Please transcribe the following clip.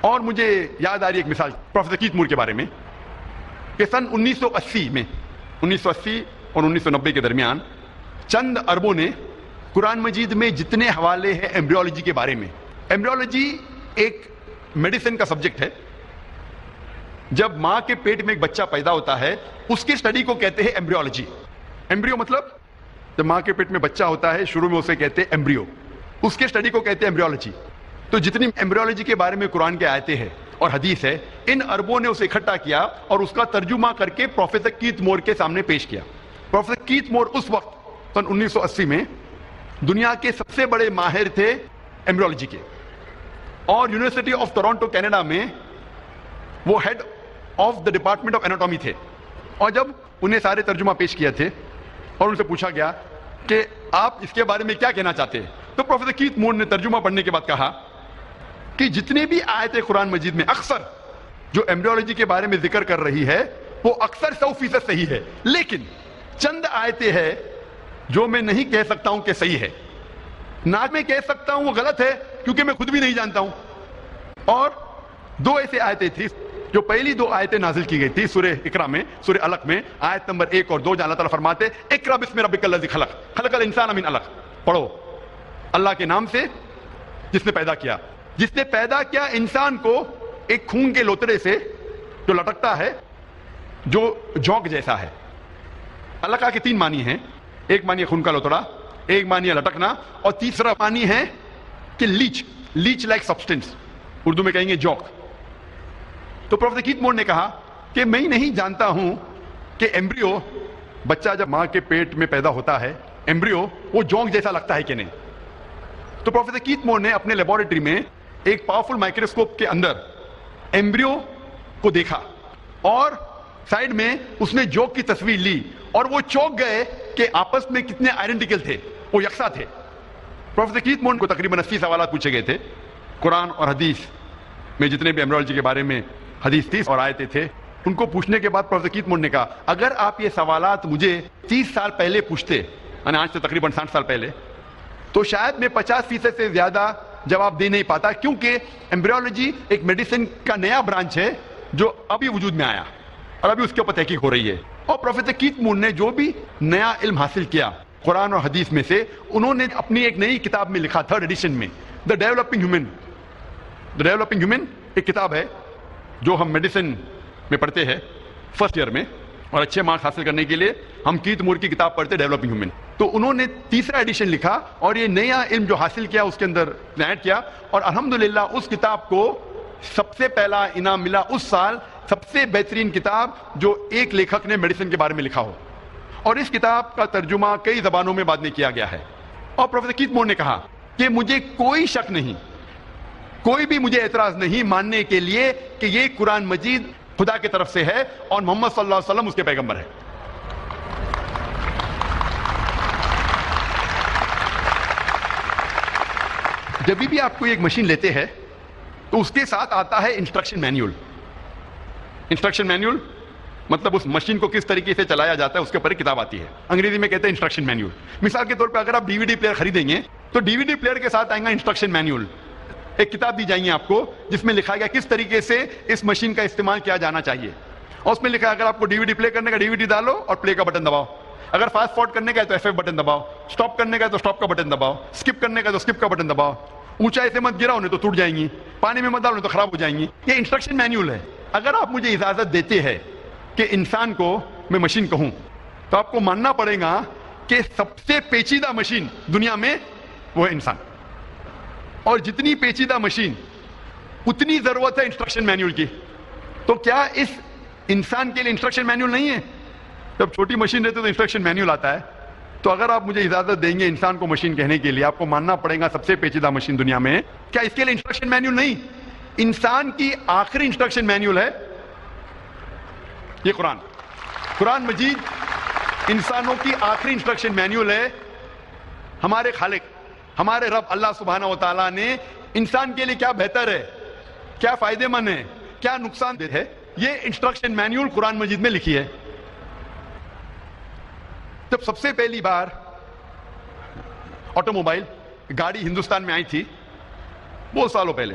اور مجھے یاد آ رہی ایک مثال پروفیسر کیت مور کے بارے میں کہ سن 1980 اور 1990 کے درمیان چند اربوں نے قرآن مجید میں جتنے حوالے ہیں ایمبریولوجی کے بارے میں. ایمبریولوجی ایک میڈیسن کا سبجیکٹ ہے. جب ماں کے پیٹ میں ایک بچہ پیدا ہوتا ہے اس کی اسٹڈی کو کہتے ہیں ایمبریولوجی. ایمبریو مطلب جب ماں کے پیٹ میں بچہ ہوتا ہے شروع میں اسے کہتے ہیں ایمبریو, اس کے اسٹڈی کو کہتے ہیں ایمبریولوجی. تو جتنی ایمبریولوجی کے بارے میں قرآن کے آیتیں ہیں اور حدیث ہے, ان اربوں نے اسے اکٹھا کیا اور اس کا ترجمہ کر کے پروفیسر کیت مور کے سامنے پیش کیا. پروفیسر کیت مور اس وقت سن 1980 میں دنیا کے سب سے بڑے ماہر تھے ایمبریولوجی کے, اور یونیورسٹی آف ٹورانٹو کینیڈا میں وہ head of the department of anatomy تھے. اور جب انہیں سارے ترجمہ پیش کیا تھے اور ان سے پوچھا گیا کہ آپ اس کے بارے میں کیا کہنا چاہتے ہیں, تو پروفیسر کیت مور نے ترجمہ پڑھنے کے بعد کہا کہ جتنے بھی آیتیں قرآن مجید میں اکثر جو ایمبریولوجی کے بارے میں ذکر کر رہی ہے وہ اکثر 100% صحیح ہے, لیکن چند آیتیں ہیں جو میں نہیں کہہ سکتا ہوں کہ صحیح ہے, نہ میں کہہ سکتا ہوں وہ غلط ہے کیونکہ میں خود بھی نہیں جانتا ہوں. اور دو ایسے آیتیں تھی جو پہلی دو آیتیں نازل کی گئی تھی سورہ اقرا میں, سورہ علق میں, آیت نمبر 1 اور 2, جہاں اللہ تعالیٰ فرماتے اقرا بسم ربک الذی خلق خلق الانسان من علق. پڑھو اللہ کے نام سے جس نے پیدا کیا, جس نے پیدا کیا انسان کو ایک خون کے لوتڑے سے جو لٹکتا ہے, جو جونک جیسا ہے. اللہ کا کے 3 معنی ہیں, ایک معنی ہے خون کا لوتڑا, ایک معنی ہے لٹکنا, اور تیسرا معنی ہے کہ لیچ لائک سبسٹینس, اردو میں کہیں گے جوک. تو پروفیسر کیت مور نے کہا کہ میں نہیں جانتا ہوں کہ ایمبریو, بچہ جب ماں کے پیٹ میں پیدا ہوتا ہے, ایمبریو وہ جونک جیسا لگتا ہے کہ نہیں. تو پروفیسر کیت مور نے اپنے لیبورٹری میں ایک پاورفل مائکروسکوپ کے اندر ایمبریو کو دیکھا اور سائڈ میں اس نے جوک کی تصویر لی, اور وہ چونک گئے کہ آپس میں کتنے آئیڈینٹیکل تھے, وہ یکساں تھے. پروفیسر کیت مور کو تقریباً 80 سوالات پوچھے گئے تھے قرآن اور حدیث میں, جتنے بھی ایمبریولوجی کے بارے میں حدیث تھی اور آیتیں تھے. ان کو پوچھنے کے بعد پروفیسر کیت مور نے کہا اگر آپ یہ سوالات مجھے 30 سال پہلے پوچھتے, یعنی آج سے تقریباً 60 سال پہلے, تو شاید میں 50% سے زیادہ جواب دے نہیں پاتا, کیونکہ ایمبریولوجی ایک میڈیسن کا نیا برانچ ہے جو ابھی وجود میں آیا اور ابھی اس کے اوپر تحقیق ہو رہی ہے. اور پروفیسر کیت مور نے جو بھی نیا علم حاصل کیا قرآن اور حدیث میں سے, انہوں نے اپنی ایک نئی کتاب میں لکھا, 3rd ایڈیشن میں, دا ڈیولپنگ ہیومن. ایک کتاب ہے جو ہم میڈیسن میں پڑھتے ہیں فرسٹ ایئر میں, اور اچھے مارکس حاصل کرنے کے لیے ہم کیت مور کی کتاب پڑھتے, ڈیولپنگ ہیومن. تو انہوں نے 3را ایڈیشن لکھا اور یہ نیا علم جو حاصل کیا اس کے اندر ایڈ کیا, اور الحمدللہ اس کتاب کو سب سے پہلا انعام ملا اس سال, سب سے بہترین کتاب جو ایک لیکھک نے میڈیسن کے بارے میں لکھا ہو. اور اس کتاب کا ترجمہ کئی زبانوں میں بعد میں کیا گیا ہے. اور پروفیسر کیت مور نے کہا کہ مجھے کوئی شک نہیں, کوئی بھی مجھے اعتراض نہیں ماننے کے لیے کہ یہ قرآن مجید خدا کی طرف سے ہے اور محمد صلی اللہ علیہ وسلم اس کے پیغمبر ہے. جب بھی آپ کوئی ایک مشین لیتے ہیں تو اس کے ساتھ آتا ہے انسٹرکشن مینیول. انسٹرکشن مینیول مطلب اس مشین کو کس طریقے سے چلایا جاتا ہے اس کے اوپر ایک کتاب آتی ہے, انگریزی میں کہتے ہیں انسٹرکشن مینیول. مثال کے طور پہ اگر آپ DVD پلیئر خریدیں گے تو DVD پلیئر کے ساتھ آئیں گا انسٹرکشن مینیول, ایک کتاب دی جائیں گی آپ کو جس میں لکھا گیا کس طریقے سے اس مشین کا استعمال کیا جانا چاہیے. اور اس میں لکھا ہے اگر آپ کو DVD پلے کرنے کا DVD ڈالو اور پلے کا بٹن دباؤ, اگر فاسٹ فارورڈ کرنے کا ہے تو F5 بٹن دباؤ, اسٹاپ کرنے کا ہے تو اسٹاپ کا بٹن دباؤ, اسکپ کرنے کا ہے تو اسکپ کا بٹن دباؤ, اونچائی سے مت گراؤ نہیں تو ٹوٹ جائیں گی, پانی میں مت ڈالو تو خراب ہو جائیں گی. یہ انسٹرکشن مینیول ہے. اگر آپ مجھے اجازت دیتے ہیں کہ انسان کو میں مشین کہوں تو آپ کو ماننا پڑے گا کہ سب سے پیچیدہ مشین دنیا میں وہ ہے انسان, اور جتنی پیچیدہ مشین اتنی ضرورت ہے انسٹرکشن مینیول کی. تو کیا اس انسان کے لیے انسٹرکشن مینیول نہیں ہے؟ جب چھوٹی مشین رہتی ہے تو انسٹرکشن مینیول آتا ہے. تو اگر آپ مجھے اجازت دیں گے انسان کو مشین کہنے کے لیے, آپ کو ماننا پڑے گا سب سے پیچیدہ مشین دنیا میں, کیا اس کے لیے انسٹرکشن مینیول نہیں؟ انسان کی آخری انسٹرکشن مینیول ہے یہ قرآن. قرآن مجید انسانوں کی آخری انسٹرکشن مینیول ہے. ہمارے خالق ہمارے رب اللہ سبحانہ و تعالیٰ نے انسان کے لیے کیا بہتر ہے, کیا فائدے مند ہے, کیا نقصان دہ ہے, یہ انسٹرکشن مینیول قرآن مجید میں لکھی ہے. جب سب سے پہلی بار آٹو موبائل گاڑی ہندوستان میں آئی تھی بہت سالوں پہلے,